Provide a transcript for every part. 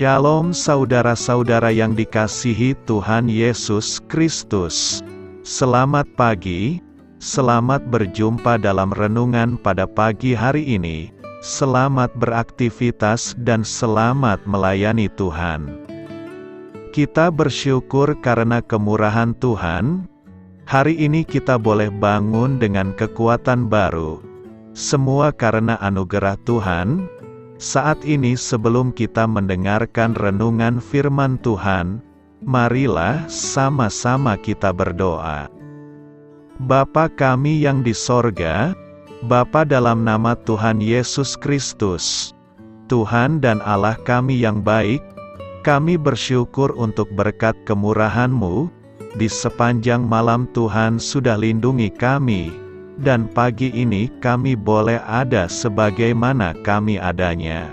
Shalom saudara-saudara yang dikasihi Tuhan Yesus Kristus. Selamat pagi, selamat berjumpa dalam renungan pada pagi hari ini. Selamat beraktivitas dan selamat melayani Tuhan. Kita bersyukur karena kemurahan Tuhan. Hari ini kita boleh bangun dengan kekuatan baru. Semua karena anugerah Tuhan. Saat ini sebelum kita mendengarkan renungan firman Tuhan, marilah sama-sama kita berdoa. Bapa kami yang di sorga, Bapa dalam nama Tuhan Yesus Kristus, Tuhan dan Allah kami yang baik, kami bersyukur untuk berkat kemurahan-Mu, di sepanjang malam Tuhan sudah lindungi kami, dan pagi ini kami boleh ada sebagaimana kami adanya.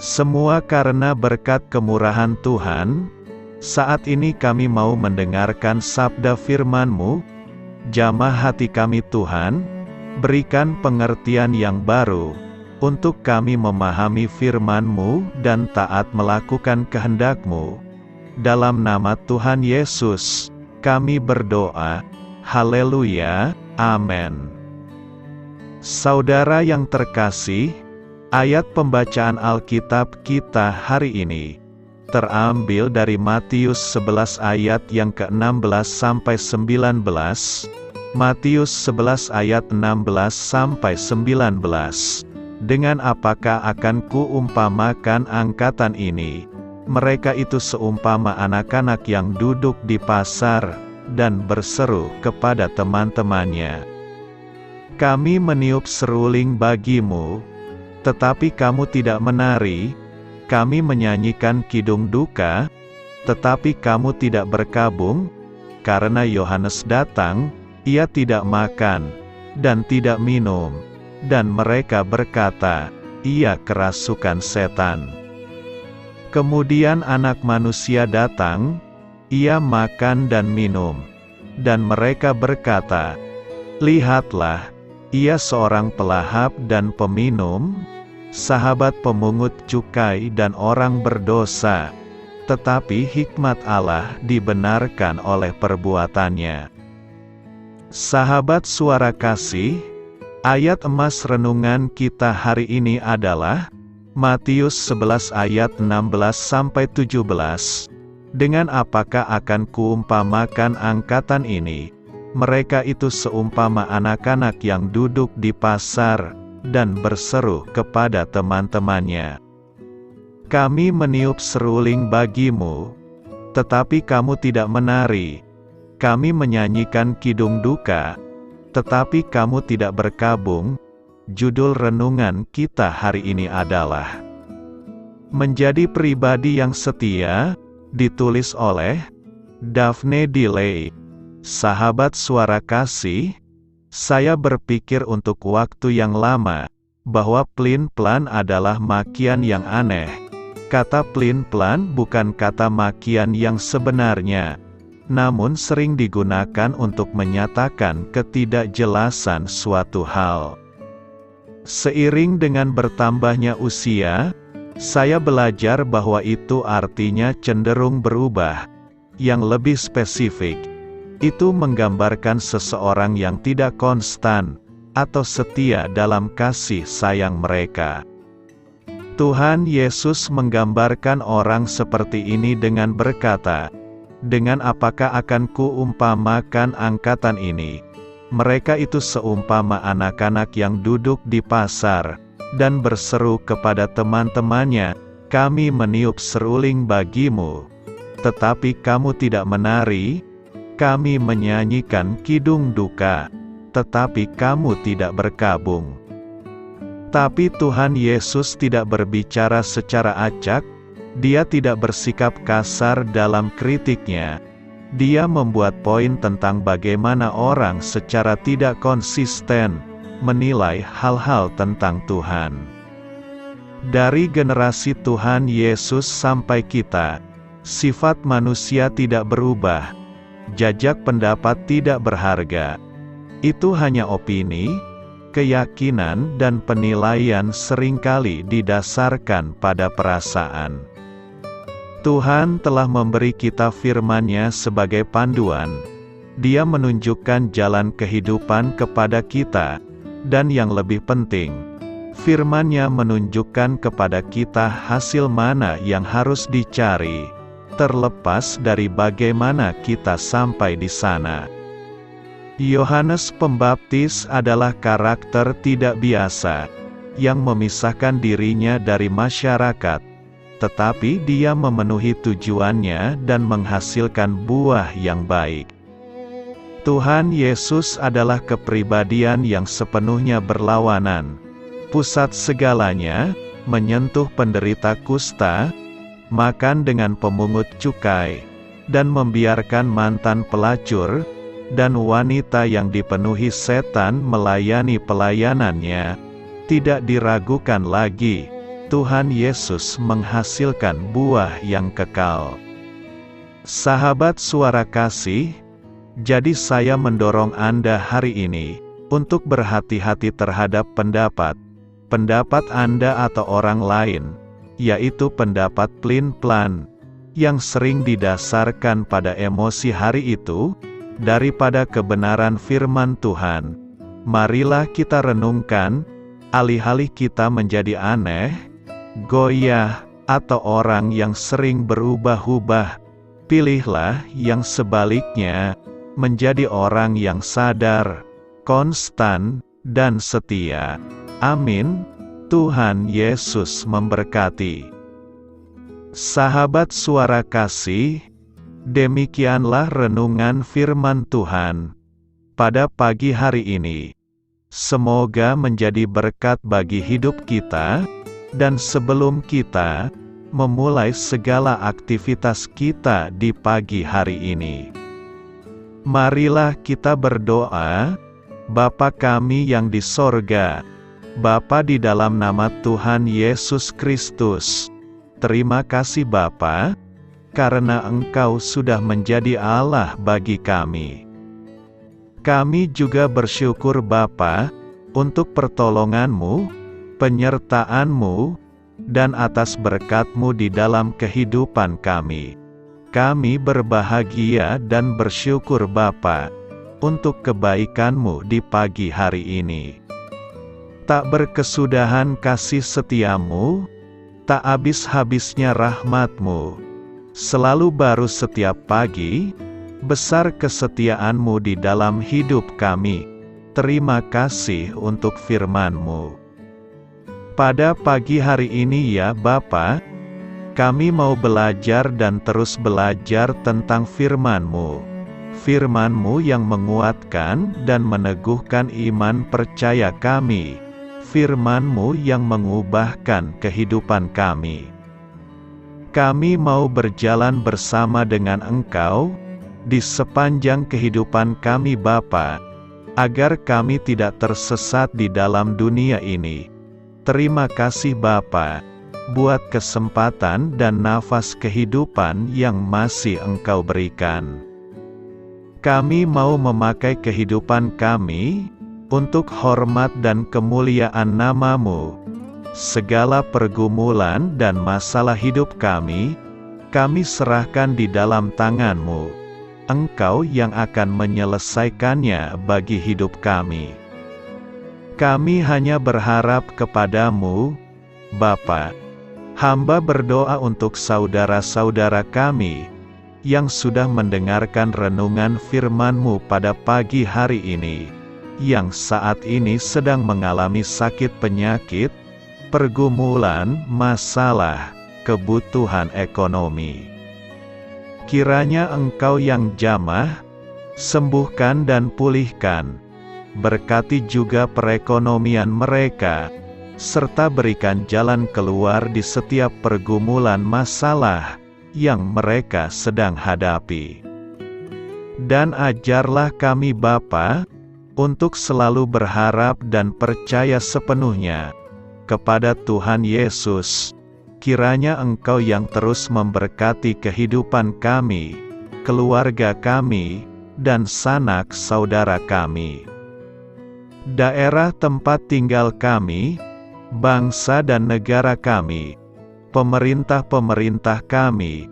Semua karena berkat kemurahan Tuhan. Saat ini kami mau mendengarkan sabda firman-Mu. Jamah hati kami Tuhan, berikan pengertian yang baru, untuk kami memahami firman-Mu dan taat melakukan kehendak-Mu. Dalam nama Tuhan Yesus, kami berdoa. Haleluya. Amin. Saudara yang terkasih, ayat pembacaan Alkitab kita hari ini terambil dari Matius 11 ayat yang ke-16 sampai 19. Matius 11 ayat 16 sampai 19. Dengan apakah akan kuumpamakan angkatan ini? Mereka itu seumpama anak-anak yang duduk di pasar dan berseru kepada teman-temannya. Kami meniup seruling bagimu, tetapi kamu tidak menari. Kami menyanyikan kidung duka, tetapi kamu tidak berkabung. Karena Yohanes datang, ia tidak makan dan tidak minum, dan mereka berkata, ia kerasukan setan. Kemudian Anak Manusia datang, ia makan dan minum, dan mereka berkata, lihatlah, ia seorang pelahap dan peminum, sahabat pemungut cukai dan orang berdosa, tetapi hikmat Allah dibenarkan oleh perbuatannya. Sahabat suara kasih, ayat emas renungan kita hari ini adalah Matius 11 ayat 16-17. Dengan apakah akan kuumpamakan angkatan ini? Mereka itu seumpama anak-anak yang duduk di pasar, dan berseru kepada teman-temannya. Kami meniup seruling bagimu, tetapi kamu tidak menari. Kami menyanyikan kidung duka, tetapi kamu tidak berkabung. Judul renungan kita hari ini adalah Menjadi Pribadi yang Setia. Ditulis oleh Daphne Delay. Sahabat suara kasih, saya berpikir untuk waktu yang lama, bahwa plin-plan adalah makian yang aneh. Kata plin-plan bukan kata makian yang sebenarnya, namun sering digunakan untuk menyatakan ketidakjelasan suatu hal. Seiring dengan bertambahnya usia, saya belajar bahwa itu artinya cenderung berubah. Yang lebih spesifik, itu menggambarkan seseorang yang tidak konstan, atau setia dalam kasih sayang mereka. Tuhan Yesus menggambarkan orang seperti ini dengan berkata, dengan apakah akan kuumpamakan angkatan ini? Mereka itu seumpama anak-anak yang duduk di pasar, dan berseru kepada teman-temannya, kami meniup seruling bagimu, tetapi kamu tidak menari. Kami menyanyikan kidung duka, tetapi kamu tidak berkabung. Tapi Tuhan Yesus tidak berbicara secara acak. Dia tidak bersikap kasar dalam kritiknya. Dia membuat poin tentang bagaimana orang secara tidak konsisten menilai hal-hal tentang Tuhan. Dari generasi Tuhan Yesus sampai kita, sifat manusia tidak berubah, jajak pendapat tidak berharga. Itu hanya opini, keyakinan dan penilaian seringkali didasarkan pada perasaan. Tuhan telah memberi kita firman-Nya sebagai panduan. Dia menunjukkan jalan kehidupan kepada kita, dan yang lebih penting, firman-Nya menunjukkan kepada kita hasil mana yang harus dicari, terlepas dari bagaimana kita sampai di sana. Yohanes Pembaptis adalah karakter tidak biasa, yang memisahkan dirinya dari masyarakat, tetapi dia memenuhi tujuannya dan menghasilkan buah yang baik. Tuhan Yesus adalah kepribadian yang sepenuhnya berlawanan. Pusat segalanya, menyentuh penderita kusta, makan dengan pemungut cukai, dan membiarkan mantan pelacur, dan wanita yang dipenuhi setan melayani pelayanannya. Tidak diragukan lagi, Tuhan Yesus menghasilkan buah yang kekal. Sahabat Suara Kasih, jadi saya mendorong Anda hari ini untuk berhati-hati terhadap pendapat Anda atau orang lain, yaitu pendapat plin-plan, yang sering didasarkan pada emosi hari itu, daripada kebenaran firman Tuhan. Marilah kita renungkan, alih-alih kita menjadi aneh, goyah, atau orang yang sering berubah-ubah, pilihlah yang sebaliknya, menjadi orang yang sadar, konstan, dan setia. Amin. Tuhan Yesus memberkati. Sahabat Suara Kasih, demikianlah renungan firman Tuhan pada pagi hari ini. Semoga menjadi berkat bagi hidup kita, dan sebelum kita memulai segala aktivitas kita di pagi hari ini, marilah kita berdoa. Bapa kami yang di sorga, Bapa di dalam nama Tuhan Yesus Kristus, terima kasih Bapa, karena Engkau sudah menjadi Allah bagi kami. Kami juga bersyukur Bapa, untuk pertolongan-Mu, penyertaan-Mu, dan atas berkat-Mu di dalam kehidupan kami. Kami berbahagia dan bersyukur Bapa, untuk kebaikan-Mu di pagi hari ini. Tak berkesudahan kasih setia-Mu, tak habis-habisnya rahmat-Mu, selalu baru setiap pagi, besar kesetiaan-Mu di dalam hidup kami. Terima kasih untuk firman-Mu. Pada pagi hari ini ya Bapa, kami mau belajar dan terus belajar tentang firman-Mu. Firman-Mu yang menguatkan dan meneguhkan iman percaya kami. Firman-Mu yang mengubahkan kehidupan kami. Kami mau berjalan bersama dengan Engkau, di sepanjang kehidupan kami Bapa, agar kami tidak tersesat di dalam dunia ini. Terima kasih Bapa, buat kesempatan dan nafas kehidupan yang masih Engkau berikan. Kami mau memakai kehidupan kami, untuk hormat dan kemuliaan nama-Mu. Segala pergumulan dan masalah hidup kami serahkan di dalam tangan-Mu. Engkau yang akan menyelesaikannya bagi hidup kami. Kami hanya berharap kepada-Mu, Bapa. Hamba berdoa untuk saudara-saudara kami, yang sudah mendengarkan renungan firman-Mu pada pagi hari ini, yang saat ini sedang mengalami sakit penyakit, pergumulan, masalah, kebutuhan ekonomi. Kiranya Engkau yang jamah, sembuhkan dan pulihkan. Berkati juga perekonomian mereka, serta berikan jalan keluar di setiap pergumulan masalah yang mereka sedang hadapi. Dan ajarlah kami Bapa, untuk selalu berharap dan percaya sepenuhnya kepada Tuhan Yesus. Kiranya Engkau yang terus memberkati kehidupan kami, keluarga kami, dan sanak saudara kami. Daerah tempat tinggal kami, bangsa dan negara kami, pemerintah-pemerintah kami,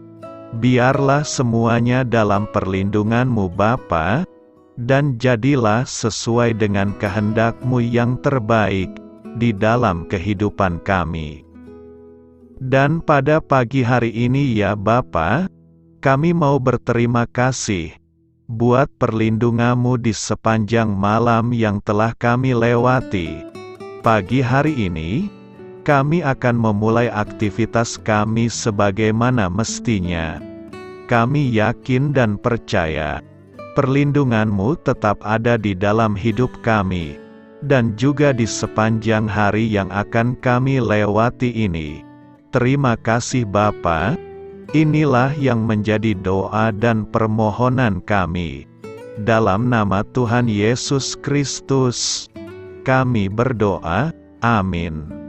Biarlah semuanya dalam perlindungan-Mu Bapa, dan jadilah sesuai dengan kehendak-Mu yang terbaik di dalam kehidupan kami. Dan pada pagi hari ini ya Bapa, kami mau berterima kasih buat perlindungan-Mu di sepanjang malam yang telah kami lewati. Pagi hari ini, kami akan memulai aktivitas kami sebagaimana mestinya. Kami yakin dan percaya, perlindungan-Mu tetap ada di dalam hidup kami, dan juga di sepanjang hari yang akan kami lewati ini. Terima kasih Bapa. Inilah yang menjadi doa dan permohonan kami. Dalam nama Tuhan Yesus Kristus, kami berdoa. Amin.